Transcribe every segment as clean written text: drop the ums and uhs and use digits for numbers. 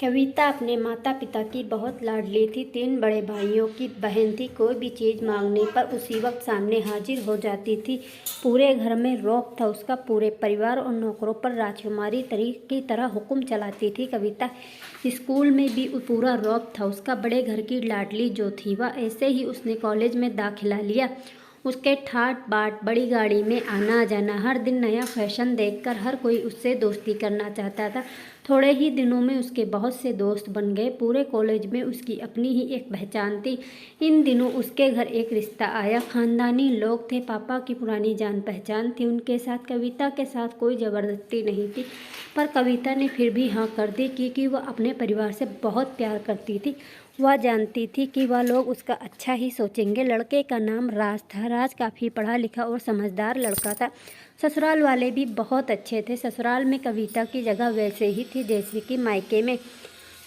कविता अपने माता पिता की बहुत लाडली थी। 3 बड़े भाइयों की बहन थी। कोई भी चीज़ मांगने पर उसी वक्त सामने हाजिर हो जाती थी। पूरे घर में रौब था उसका। पूरे परिवार और नौकरों पर राजकुमारी की तरह हुक्म चलाती थी कविता। स्कूल में भी पूरा रौब था उसका। बड़े घर की लाडली जो थी वह। ऐसे ही उसने कॉलेज में दाखिला लिया। उसके ठाट बाट बड़ी गाड़ी में आना जाना, हर दिन नया फैशन देखकर हर कोई उससे दोस्ती करना चाहता था। थोड़े ही दिनों में उसके बहुत से दोस्त बन गए। पूरे कॉलेज में उसकी अपनी ही एक पहचान थी। इन दिनों उसके घर एक रिश्ता आया। खानदानी लोग थे, पापा की पुरानी जान पहचान थी उनके साथ। कविता के साथ कोई ज़बरदस्ती नहीं थी, पर कविता ने फिर भी हाँ कर दी, क्योंकि वह अपने परिवार से बहुत प्यार करती थी। वह जानती थी कि वह लोग उसका अच्छा ही सोचेंगे। लड़के का नाम राज था। राज काफ़ी पढ़ा लिखा और समझदार लड़का था। ससुराल वाले भी बहुत अच्छे थे। ससुराल में कविता की जगह वैसे ही थी जैसे कि मायके में।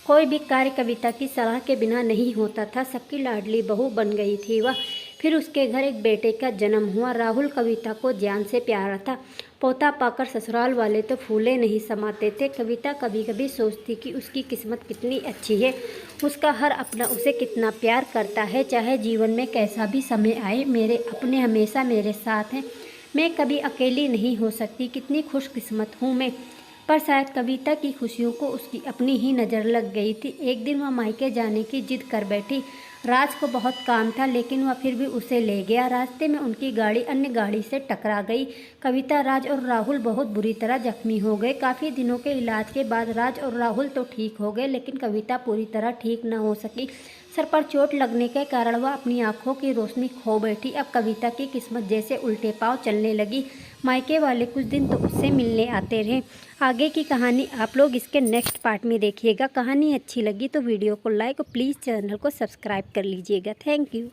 कोई भी कार्य कविता की सलाह के बिना नहीं होता था। सबकी लाडली बहू बन गई थी वह। फिर उसके घर एक बेटे का जन्म हुआ। राहुल कविता को जान से प्यारा था। पोता पाकर ससुराल वाले तो फूले नहीं समाते थे। कविता कभी कभी सोचती कि उसकी किस्मत कितनी अच्छी है। उसका हर अपना उसे कितना प्यार करता है। चाहे जीवन में कैसा भी समय आए, मेरे अपने हमेशा मेरे साथ हैं। मैं कभी अकेली नहीं हो सकती। कितनी खुशकिस्मत हूँ मैं। पर शायद कविता की खुशियों को उसकी अपनी ही नज़र लग गई थी। एक दिन वह मायके जाने की जिद कर बैठी। राज को बहुत काम था, लेकिन वह फिर भी उसे ले गया। रास्ते में उनकी गाड़ी अन्य गाड़ी से टकरा गई। कविता, राज और राहुल बहुत बुरी तरह जख्मी हो गए। काफ़ी दिनों के इलाज के बाद राज और राहुल तो ठीक हो गए, लेकिन कविता पूरी तरह ठीक न हो सकी। सर पर चोट लगने के कारण वह अपनी आंखों की रोशनी खो बैठी। अब कविता की किस्मत जैसे उल्टे पांव चलने लगी। मायके वाले कुछ दिन तो उससे मिलने आते रहे। आगे की कहानी आप लोग इसके नेक्स्ट पार्ट में देखिएगा। कहानी अच्छी लगी तो वीडियो को लाइक और प्लीज़ चैनल को सब्सक्राइब कर लीजिएगा। Thank you.